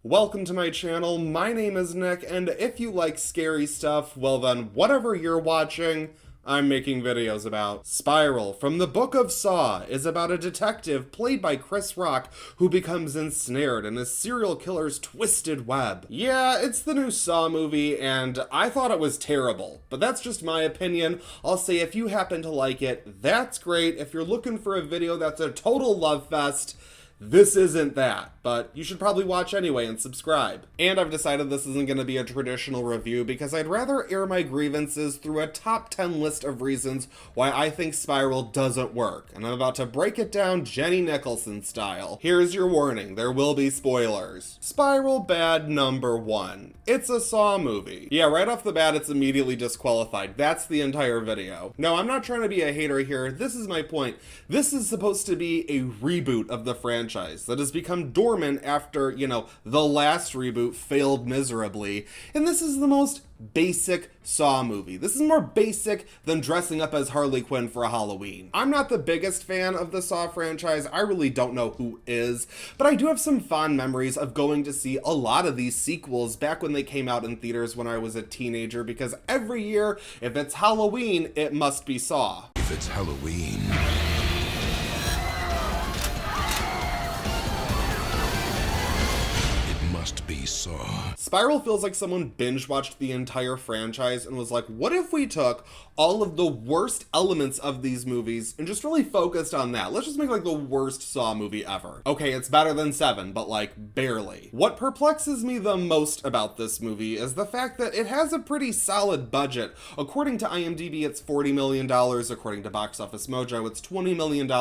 Welcome to my channel, my name is Nick, and if you like scary stuff, well then, whatever you're watching, I'm making videos about. Spiral, from the Book of Saw, is about a detective played by Chris Rock who becomes ensnared in a serial killer's twisted web. Yeah, it's the new Saw movie, and I thought it was terrible, but that's just my opinion. I'll say if you happen to like it, that's great. If you're looking for a video that's a total love fest, this isn't that, but you should probably watch anyway and subscribe. And I've decided this isn't going to be a traditional review because I'd rather air my grievances through a top 10 list of reasons why I think Spiral doesn't work, and I'm about to break it down Jenny Nicholson style. Here's your warning, there will be spoilers. Spiral bad number 1. It's a Saw movie. Yeah, right off the bat it's immediately disqualified. That's the entire video. No, I'm not trying to be a hater here, this is my point. This is supposed to be a reboot of the franchise that has become dormant after, the last reboot failed miserably. And this is the most basic Saw movie. This is more basic than dressing up as Harley Quinn for a Halloween. I'm not the biggest fan of the Saw franchise. I really don't know who is, but I do have some fond memories of going to see a lot of these sequels back when they came out in theaters when I was a teenager, because every year, if it's Halloween, it must be Saw. If it's Halloween, must be Saw. Spiral feels like someone binge watched the entire franchise and was like, what if we took all of the worst elements of these movies and just really focused on that? Let's just make like the worst Saw movie ever. Okay, it's better than 7, but like barely. What perplexes me the most about this movie is the fact that it has a pretty solid budget. According to IMDb, it's $40 million. According to Box Office Mojo, it's $20 million.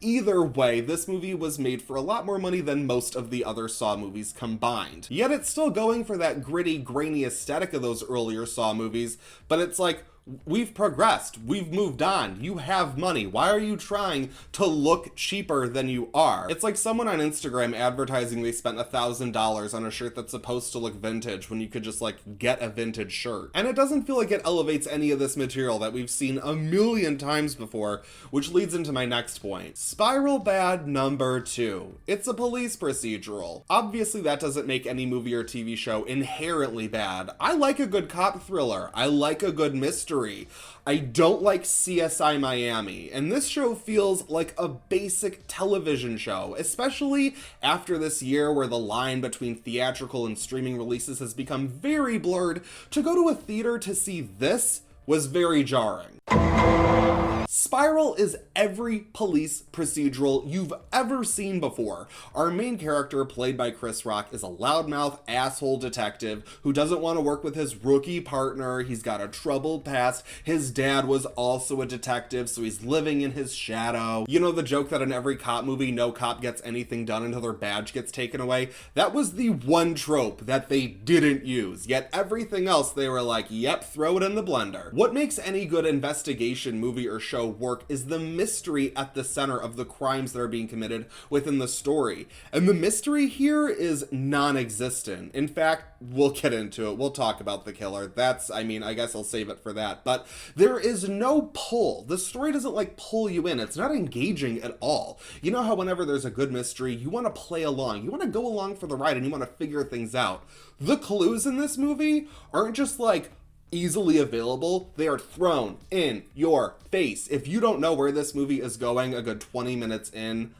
Either way, this movie was made for a lot more money than most of the other Saw movies combined. Yet it's still going for that gritty, grainy aesthetic of those earlier Saw movies, but it's like, we've progressed, we've moved on, you have money, why are you trying to look cheaper than you are? It's like someone on Instagram advertising they spent $1,000 on a shirt that's supposed to look vintage when you could just like get a vintage shirt. And it doesn't feel like it elevates any of this material that we've seen a million times before, which leads into my next point. Spiral bad number 2. It's a police procedural. Obviously that doesn't make any movie or TV show inherently bad. I like a good cop thriller, I like a good mystery. I don't like CSI Miami, and this show feels like a basic television show, especially after this year where the line between theatrical and streaming releases has become very blurred. To go to a theater to see this was very jarring. Spiral is every police procedural you've ever seen before. Our main character, played by Chris Rock, is a loudmouth asshole detective who doesn't want to work with his rookie partner. He's got a troubled past. His dad was also a detective, so he's living in his shadow. You know the joke that in every cop movie, no cop gets anything done until their badge gets taken away? That was the one trope that they didn't use, yet everything else they were like, yep, throw it in the blender. What makes any good investigation movie or show work is the mystery at the center of the crimes that are being committed within the story. And the mystery here is non-existent. In fact, we'll get into it. We'll talk about the killer. I guess I'll save it for that. But there is no pull. The story doesn't like pull you in. It's not engaging at all. You know how whenever there's a good mystery, you want to play along. You want to go along for the ride and you want to figure things out. The clues in this movie aren't just like easily available, they are thrown in your face. If you don't know where this movie is going a good 20 minutes in,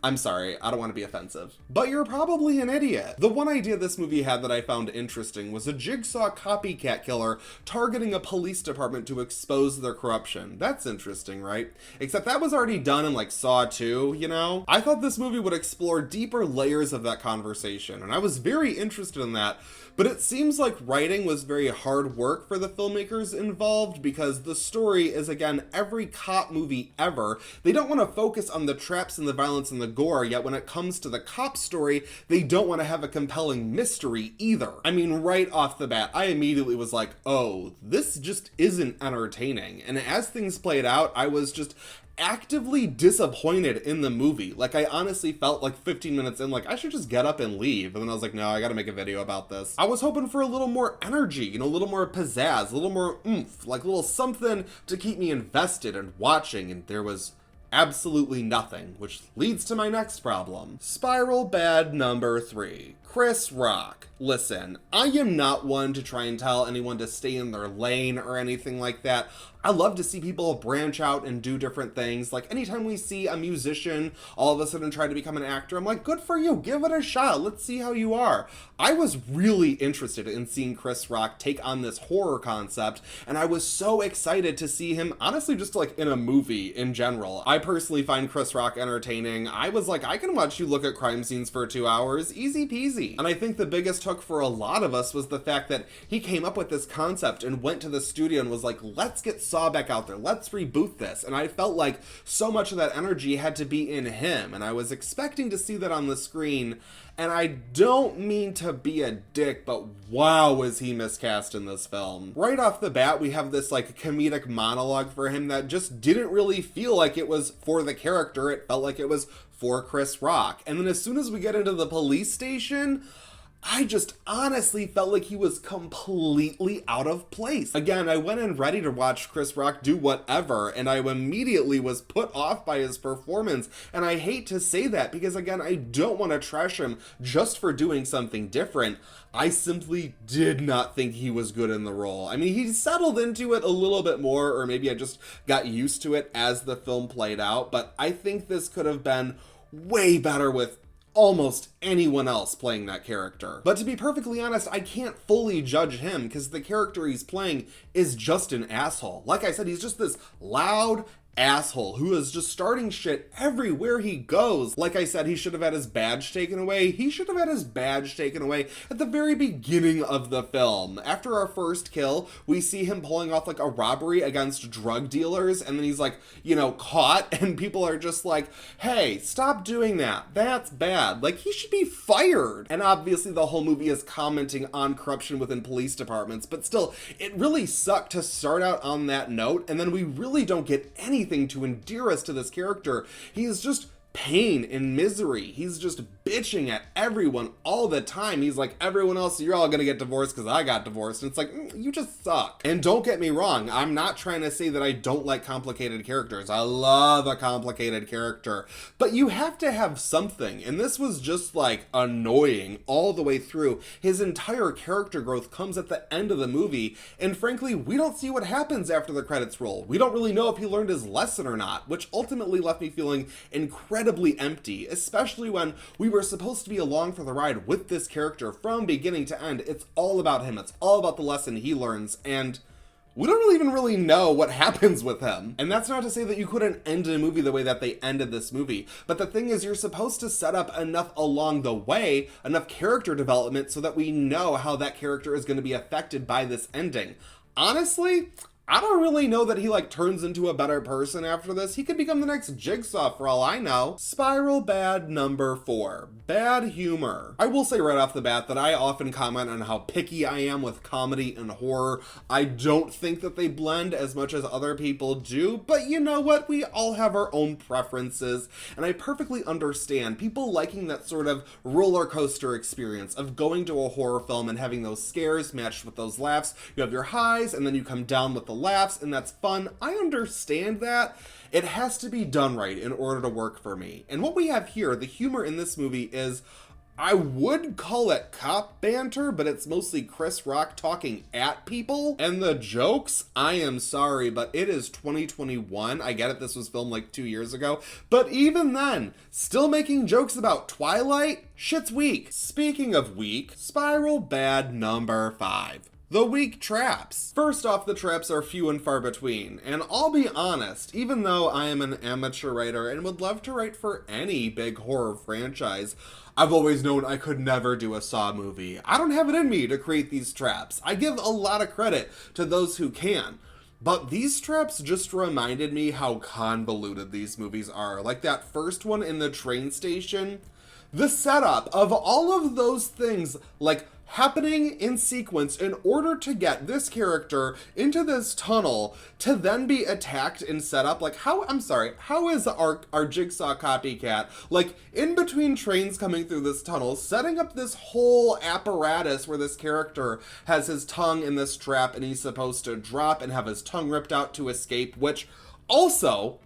I'm sorry, I don't want to be offensive, but you're probably an idiot. The one idea this movie had that I found interesting was a jigsaw copycat killer targeting a police department to expose their corruption. That's interesting, right? Except that was already done in like Saw 2, you know? I thought this movie would explore deeper layers of that conversation, and I was very interested in that. But it seems like writing was very hard work for the filmmakers involved because the story is, again, every cop movie ever. They don't want to focus on the traps and the violence and the gore, yet when it comes to the cop story, they don't want to have a compelling mystery either. I mean, right off the bat, I immediately was like, oh, this just isn't entertaining. And as things played out, I was just actively disappointed in the movie. Like, I honestly felt like 15 minutes in, like, I should just get up and leave. And then I was like, no, I gotta make a video about this. I was hoping for a little more energy, a little more pizzazz, a little more oomph, like a little something to keep me invested and watching, and there was absolutely nothing, which leads to my next problem. Spiral bad number 3. Chris Rock. Listen, I am not one to try and tell anyone to stay in their lane or anything like that. I love to see people branch out and do different things. Like, anytime we see a musician all of a sudden try to become an actor, I'm like, good for you, give it a shot, let's see how you are. I was really interested in seeing Chris Rock take on this horror concept, and I was so excited to see him, honestly, just like in a movie in general. I personally find Chris Rock entertaining. I was like, I can watch you look at crime scenes for 2 hours, easy peasy. And I think the biggest hook for a lot of us was the fact that he came up with this concept and went to the studio and was like, let's get Saw back out there, let's reboot this. And I felt like so much of that energy had to be in him, and I was expecting to see that on the screen. And I don't mean to be a dick, but wow, was he miscast in this film. Right off the bat, we have this like comedic monologue for him that just didn't really feel like it was for the character. It felt like it was for Chris Rock. And then as soon as we get into the police station, I just honestly felt like he was completely out of place. Again, I went in ready to watch Chris Rock do whatever, and I immediately was put off by his performance. And I hate to say that because, again, I don't want to trash him just for doing something different. I simply did not think he was good in the role. I mean, he settled into it a little bit more, or maybe I just got used to it as the film played out, but I think this could have been way better with almost anyone else playing that character. But to be perfectly honest, I can't fully judge him because the character he's playing is just an asshole. Like I said, he's just this loud asshole who is just starting shit everywhere he goes. Like I said, he should have had his badge taken away. He should have had his badge taken away at the very beginning of the film. After our first kill, we see him pulling off like a robbery against drug dealers, and then he's like, you know, caught, and people are just like, hey, stop doing that. That's bad. Like, he should be fired. And obviously the whole movie is commenting on corruption within police departments, but still, it really sucked to start out on that note, and then we really don't get anything to endear us to this character. He is just pain and misery. He's just bitching at everyone all the time. He's like, everyone else, you're all gonna get divorced because I got divorced. And it's like, you just suck. And don't get me wrong, I'm not trying to say that I don't like complicated characters. I love a complicated character. But you have to have something. And this was just like annoying all the way through. His entire character growth comes at the end of the movie. And frankly, we don't see what happens after the credits roll. We don't really know if he learned his lesson or not, which ultimately left me feeling incredibly empty, especially when we were supposed to be along for the ride with this character from beginning to end. It's all about him. It's all about the lesson he learns, and we don't even really know what happens with him. And that's not to say that you couldn't end a movie the way that they ended this movie. But the thing is, you're supposed to set up enough along the way, enough character development so that we know how that character is going to be affected by this ending. Honestly, I don't really know that he like turns into a better person after this. He could become the next Jigsaw for all I know. Spiral bad number 4. Bad humor. I will say right off the bat that I often comment on how picky I am with comedy and horror. I don't think that they blend as much as other people do, but you know what? We all have our own preferences, and I perfectly understand people liking that sort of roller coaster experience of going to a horror film and having those scares matched with those laughs. You have your highs, and then you come down with the laughs, and that's fun. I understand that. It has to be done right in order to work for me. And what we have here, the humor in this movie is, I would call it cop banter, but it's mostly Chris Rock talking at people. And the jokes, I am sorry, but it is 2021. I get it, this was filmed like 2 years ago. But even then, still making jokes about Twilight? Shit's weak. Speaking of weak, spiral bad number 5. The weak traps. First off, the traps are few and far between, and I'll be honest, even though I am an amateur writer and would love to write for any big horror franchise, I've always known I could never do a Saw movie. I don't have it in me to create these traps. I give a lot of credit to those who can. But these traps just reminded me how convoluted these movies are. Like that first one in the train station. The setup of all of those things, like, happening in sequence in order to get this character into this tunnel to then be attacked and set up. Like, how is our Jigsaw copycat, like, in between trains coming through this tunnel, setting up this whole apparatus where this character has his tongue in this trap and he's supposed to drop and have his tongue ripped out to escape, which also,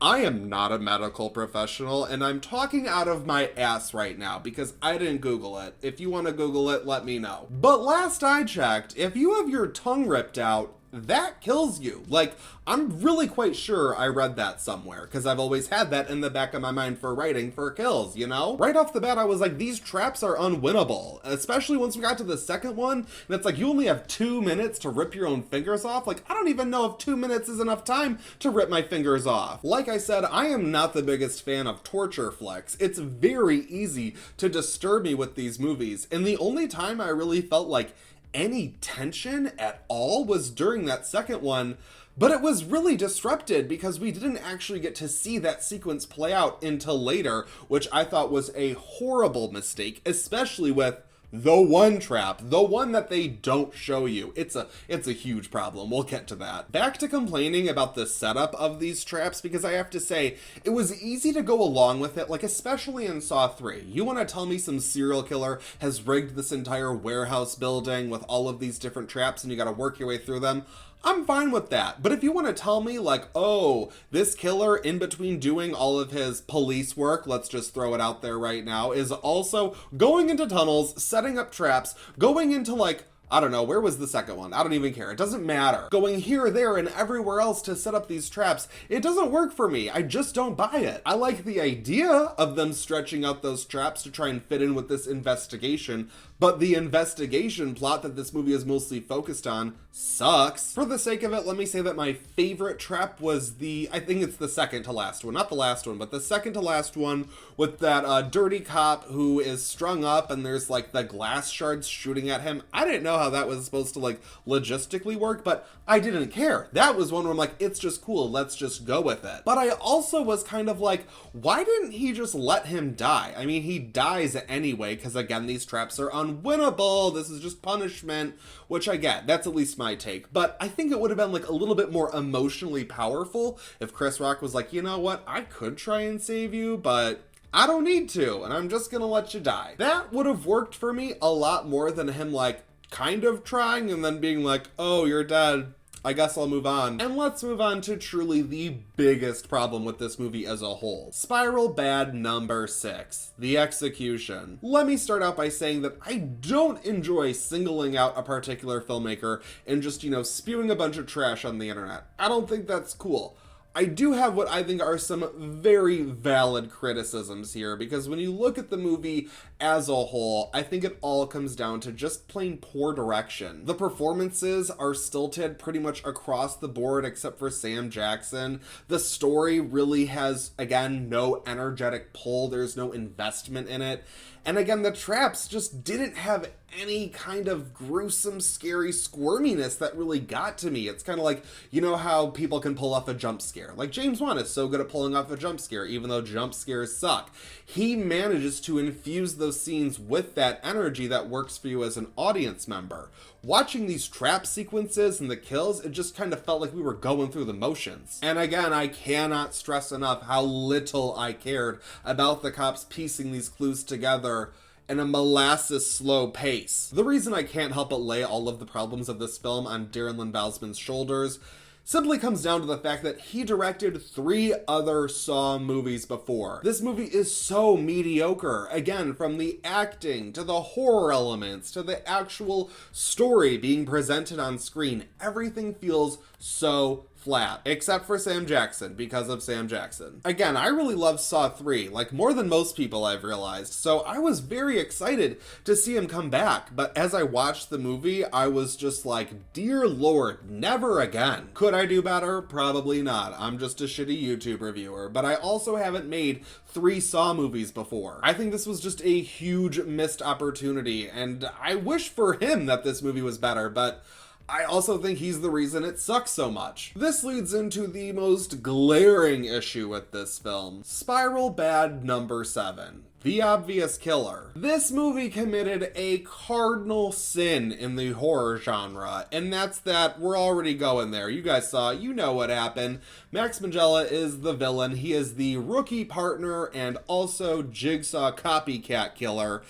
I am not a medical professional, and I'm talking out of my ass right now because I didn't Google it. If you want to Google it, let me know. But last I checked, if you have your tongue ripped out, that kills you. Like, I'm really quite sure I read that somewhere, because I've always had that in the back of my mind for writing for kills, you know? Right off the bat, I was like, these traps are unwinnable, especially once we got to the second one, and it's like, you only have 2 minutes to rip your own fingers off. Like, I don't even know if 2 minutes is enough time to rip my fingers off. Like I said, I am not the biggest fan of torture flicks. It's very easy to disturb me with these movies, and the only time I really felt like any tension at all was during that second one, but it was really disrupted because we didn't actually get to see that sequence play out until later, which I thought was a horrible mistake, especially with the one trap, the one that they don't show you. It's a huge problem. We'll get to that. Back to complaining about the setup of these traps, because I have to say, it was easy to go along with it, like especially in Saw 3. You want to tell me some serial killer has rigged this entire warehouse building with all of these different traps and you got to work your way through them? I'm fine with that. But if you want to tell me like, oh, this killer in between doing all of his police work, let's just throw it out there right now, is also going into tunnels, setting up traps, going into like, I don't know, where was the second one? I don't even care. It doesn't matter. Going here, there, and everywhere else to set up these traps, it doesn't work for me. I just don't buy it. I like the idea of them stretching out those traps to try and fit in with this investigation, but the investigation plot that this movie is mostly focused on sucks. For the sake of it, let me say that my favorite trap was I think it's the second to last one. Not the last one, but the second to last one with that dirty cop who is strung up and there's like the glass shards shooting at him. I didn't know how that was supposed to like logistically work, but I didn't care. That was one where I'm like, it's just cool, let's just go with it. But I also was kind of like, why didn't he just let him die? I mean, he dies anyway, because again, these traps are unwinnable. This is just punishment, which I get. That's at least my take. But I think it would have been like a little bit more emotionally powerful if Chris Rock was like, you know what, I could try and save you, but I don't need to, and I'm just gonna let you die. That would have worked for me a lot more than him like kind of trying and then being like, oh, you're dead, I guess I'll move on. And let's move on to truly the biggest problem with this movie as a whole. Spiral bad number 6, the execution. Let me start out by saying that I don't enjoy singling out a particular filmmaker and just, spewing a bunch of trash on the internet. I don't think that's cool. I do have what I think are some very valid criticisms here, because when you look at the movie as a whole, I think it all comes down to just plain poor direction. The performances are stilted pretty much across the board except for Sam Jackson. The story really has, again, no energetic pull. There's no investment in it. And again, the traps just didn't have any kind of gruesome, scary squirminess that really got to me. It's kind of like, you know how people can pull off a jump scare. Like James Wan is so good at pulling off a jump scare, even though jump scares suck. He manages to infuse those scenes with that energy that works for you as an audience member. Watching these trap sequences and the kills, it just kind of felt like we were going through the motions. And again, I cannot stress enough how little I cared about the cops piecing these clues together in a molasses slow pace. The reason I can't help but lay all of the problems of this film on Darren Lynn Bousman's shoulders simply comes down to the fact that he directed 3 other Saw movies before. This movie is so mediocre. Again, from the acting, to the horror elements, to the actual story being presented on screen, everything feels so flat, except for Sam Jackson, because of Sam Jackson. Again, I really love Saw 3, like more than most people I've realized, so I was very excited to see him come back, but as I watched the movie, I was just like, dear Lord, never again. Could I do better? Probably not. I'm just a shitty YouTube reviewer, but I also haven't made 3 Saw movies before. I think this was just a huge missed opportunity, and I wish for him that this movie was better, but I also think he's the reason it sucks so much. This leads into the most glaring issue with this film. Spiral bad number 7. The obvious killer. This movie committed a cardinal sin in the horror genre, and that's that we're already going there. You guys saw, you know what happened. Max Minghella is the villain. He is the rookie partner and also Jigsaw copycat killer.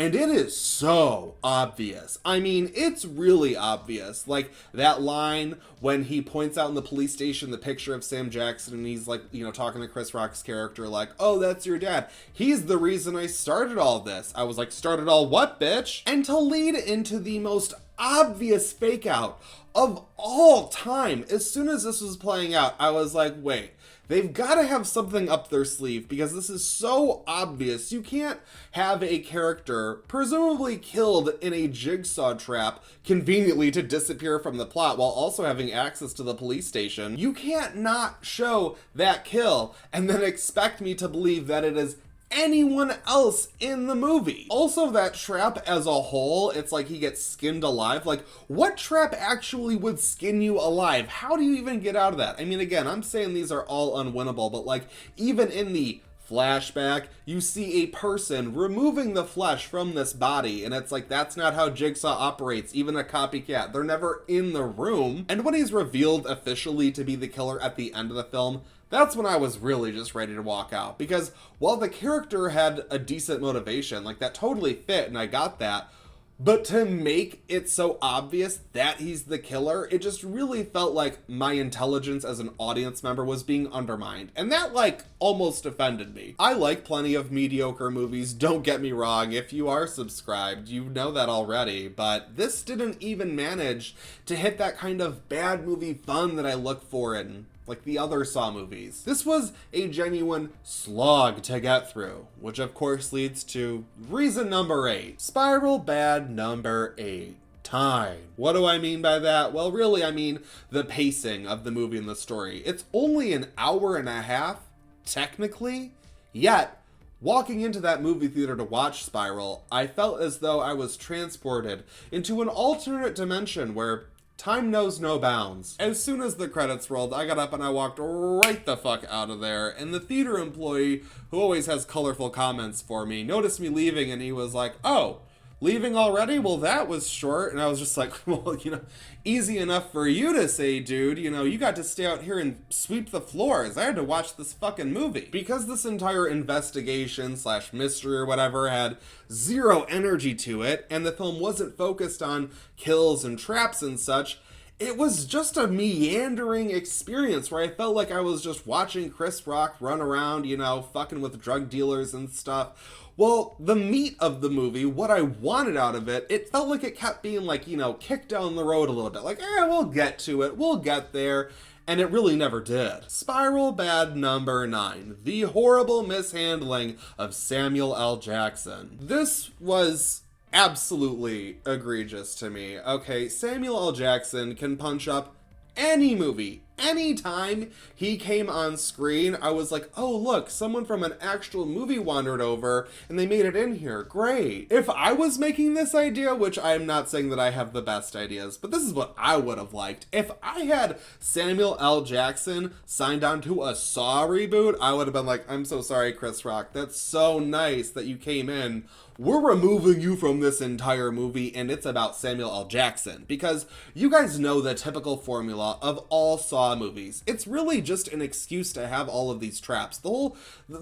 And it is so obvious. I mean, it's really obvious. Like that line when he points out in the police station the picture of Sam Jackson and he's like, you know, talking to Chris Rock's character like, oh, that's your dad. He's the reason I started all this. I was like, started all what, bitch? And to lead into the most obvious fake out of all time, as soon as this was playing out, I was like, wait. They've got to have something up their sleeve because this is so obvious. You can't have a character presumably killed in a jigsaw trap conveniently to disappear from the plot while also having access to the police station. You can't not show that kill and then expect me to believe that it is anyone else in the movie. Also, that trap as a whole, it's like he gets skinned alive. Like, what trap actually would skin you alive? How do you even get out of that? I mean, again, I'm saying these are all unwinnable, but like, even in the flashback, you see a person removing the flesh from this body, and it's like, that's not how Jigsaw operates, even a copycat. They're never in the room. And when he's revealed officially to be the killer at the end of the film, that's when I was really just ready to walk out. Because while the character had a decent motivation, like that totally fit and I got that, but to make it so obvious that he's the killer, it just really felt like my intelligence as an audience member was being undermined. And that like almost offended me. I like plenty of mediocre movies, don't get me wrong. If you are subscribed, you know that already. But this didn't even manage to hit that kind of bad movie fun that I look for in like the other Saw movies. This was a genuine slog to get through, which of course leads to reason number 8. Spiral bad number 8. Time. What do I mean by that? Well, really, I mean the pacing of the movie and the story. It's only an hour and a half, technically, yet walking into that movie theater to watch Spiral, I felt as though I was transported into an alternate dimension where time knows no bounds. As soon as the credits rolled, I got up and I walked right the fuck out of there, and the theater employee, who always has colorful comments for me, noticed me leaving and he was like, oh, leaving already? Well, that was short. And I was just like, well, you know, easy enough for you to say, dude. You know, you got to stay out here and sweep the floors. I had to watch this fucking movie. Because this entire investigation / mystery or whatever had zero energy to it, and the film wasn't focused on kills and traps and such, it was just a meandering experience where I felt like I was just watching Chris Rock run around, you know, fucking with drug dealers and stuff. Well, the meat of the movie, what I wanted out of it, it felt like it kept being like, you know, kicked down the road a little bit. Like, we'll get to it. We'll get there. And it really never did. Spiral bad number 9. The horrible mishandling of Samuel L. Jackson. This was absolutely egregious to me. Okay, Samuel L. Jackson can punch up any movie. Anytime he came on screen, I was like, oh, look, someone from an actual movie wandered over and they made it in here. Great. If I was making this idea, which I'm not saying that I have the best ideas, but this is what I would have liked. If I had Samuel L. Jackson signed on to a Saw reboot, I would have been like, I'm so sorry, Chris Rock. That's so nice that you came in. We're removing you from this entire movie, and it's about Samuel L. Jackson. Because you guys know the typical formula of all Saw movies. It's really just an excuse to have all of these traps. The whole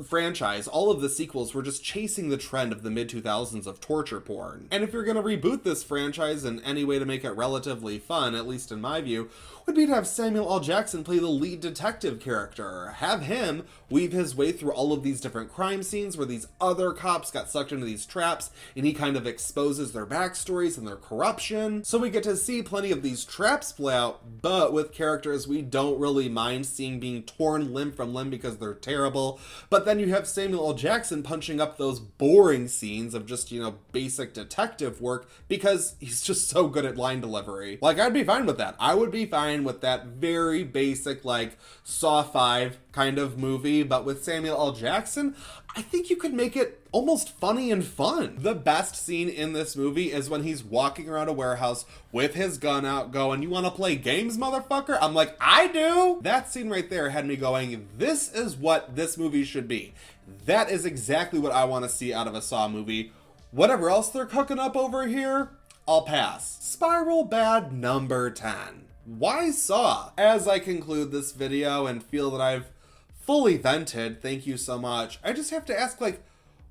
franchise, all of the sequels were just chasing the trend of the mid-2000s of torture porn. And if you're going to reboot this franchise in any way to make it relatively fun, at least in my view, would be to have Samuel L. Jackson play the lead detective character. Have him weave his way through all of these different crime scenes where these other cops got sucked into these traps, and he kind of exposes their backstories and their corruption. So we get to see plenty of these traps play out, but with characters we don't really mind seeing being torn limb from limb because they're terrible. But then you have Samuel L. Jackson punching up those boring scenes of just, you know, basic detective work because he's just so good at line delivery. Like, I'd be fine with that. I would be fine with that very basic, like, Saw 5 kind of movie, but with Samuel L. Jackson, I think you could make it almost funny and fun. The best scene in this movie is when he's walking around a warehouse with his gun out going, you want to play games, motherfucker? I'm like, I do! That scene right there had me going, this is what this movie should be. That is exactly what I want to see out of a Saw movie. Whatever else they're cooking up over here, I'll pass. Spiral bad number 10. Why Saw? As I conclude this video and feel that I've fully vented, thank you so much, I just have to ask, like,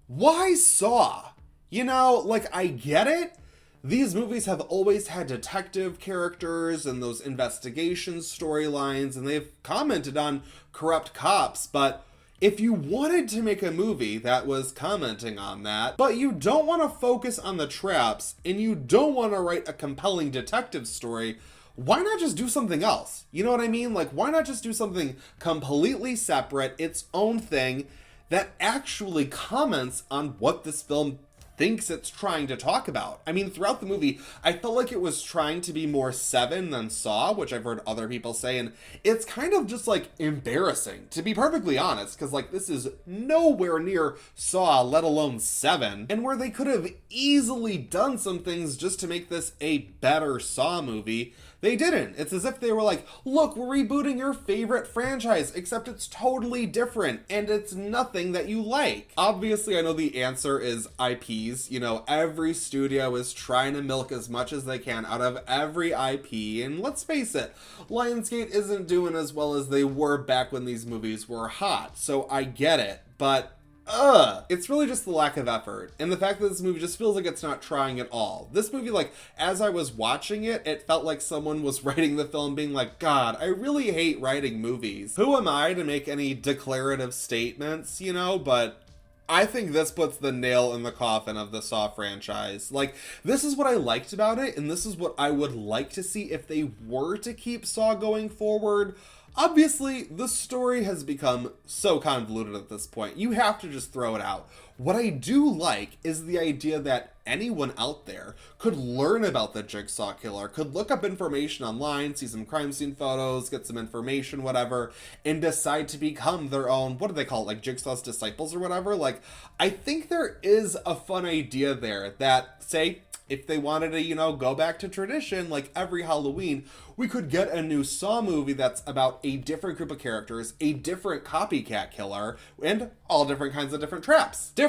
why Saw? You know, like, I get it. These movies have always had detective characters and those investigation storylines, and they've commented on corrupt cops, but if you wanted to make a movie that was commenting on that, but you don't want to focus on the traps, and you don't want to write a compelling detective story, why not just do something else? You know what I mean? Like, why not just do something completely separate, its own thing, that actually comments on what this film thinks it's trying to talk about? I mean, throughout the movie, I felt like it was trying to be more Seven than Saw, which I've heard other people say, and it's kind of just, like, embarrassing, to be perfectly honest, because, like, this is nowhere near Saw, let alone Seven, and where they could have easily done some things just to make this a better Saw movie, they didn't. It's as if they were like, look, we're rebooting your favorite franchise, except it's totally different, and it's nothing that you like. Obviously, I know the answer is IPs. You know, every studio is trying to milk as much as they can out of every IP, and let's face it, Lionsgate isn't doing as well as they were back when these movies were hot, so I get it, but it's really just the lack of effort, and the fact that this movie just feels like it's not trying at all. This movie, like, as I was watching it, it felt like someone was writing the film being like, God, I really hate writing movies. Who am I to make any declarative statements, you know? But I think this puts the nail in the coffin of the Saw franchise. Like, this is what I liked about it, and this is what I would like to see if they were to keep Saw going forward. Obviously, the story has become so convoluted at this point. You have to just throw it out. What I do like is the idea that anyone out there could learn about the Jigsaw Killer, could look up information online, see some crime scene photos, get some information, whatever, and decide to become their own, what do they call it, like Jigsaw's disciples or whatever? Like, I think there is a fun idea there that, say, if they wanted to, you know, go back to tradition, like every Halloween, we could get a new Saw movie that's about a different group of characters, a different copycat killer, and all different kinds of different traps. Different.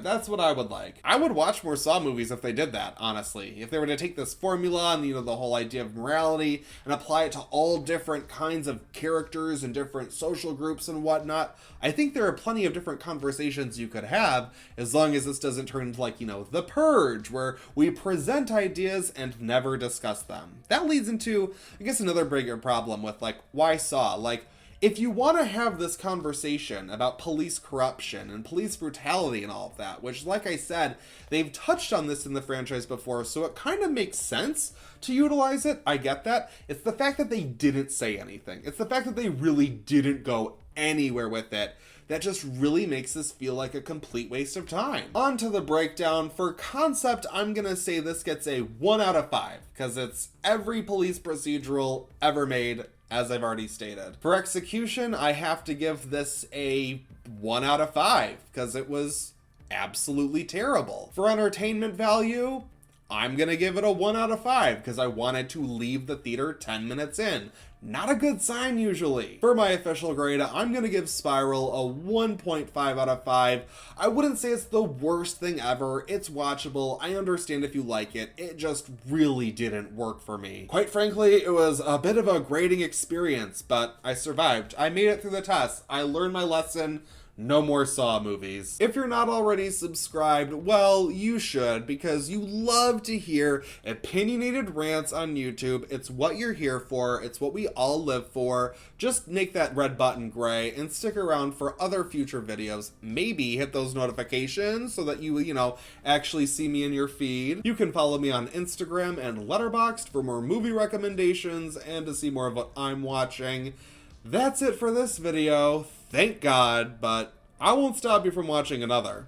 That's what I would like. I would watch more Saw movies if they did that, honestly. If they were to take this formula and, you know, the whole idea of morality and apply it to all different kinds of characters and different social groups and whatnot, I think there are plenty of different conversations you could have, as long as this doesn't turn into, like, you know, The Purge, where we present ideas and never discuss them. That leads into, I guess, another bigger problem with, like, why Saw? Like, if you want to have this conversation about police corruption and police brutality and all of that, which, like I said, they've touched on this in the franchise before, so it kind of makes sense to utilize it. I get that. It's the fact that they didn't say anything. It's the fact that they really didn't go anywhere with it that just really makes this feel like a complete waste of time. On to the breakdown. For concept, I'm gonna say this gets a 1 out of 5, because it's every police procedural ever made, as I've already stated. For execution, I have to give this a 1 out of 5, because it was absolutely terrible. For entertainment value, I'm gonna give it a 1 out of 5, because I wanted to leave the theater 10 minutes in. Not a good sign usually. For my official grade, I'm gonna give Spiral a 1.5 out of 5. I wouldn't say it's the worst thing ever. It's watchable. I understand if you like it. It just really didn't work for me. Quite frankly, it was a bit of a grading experience, but I survived. I made it through the test. I learned my lesson. No more Saw movies. If you're not already subscribed, well, you should, because you love to hear opinionated rants on YouTube. It's what you're here for. It's what we all live for. Just make that red button gray and stick around for other future videos. Maybe hit those notifications so that you know, actually see me in your feed. You can follow me on Instagram and Letterboxd for more movie recommendations and to see more of what I'm watching. That's it for this video. Thank God, but I won't stop you from watching another.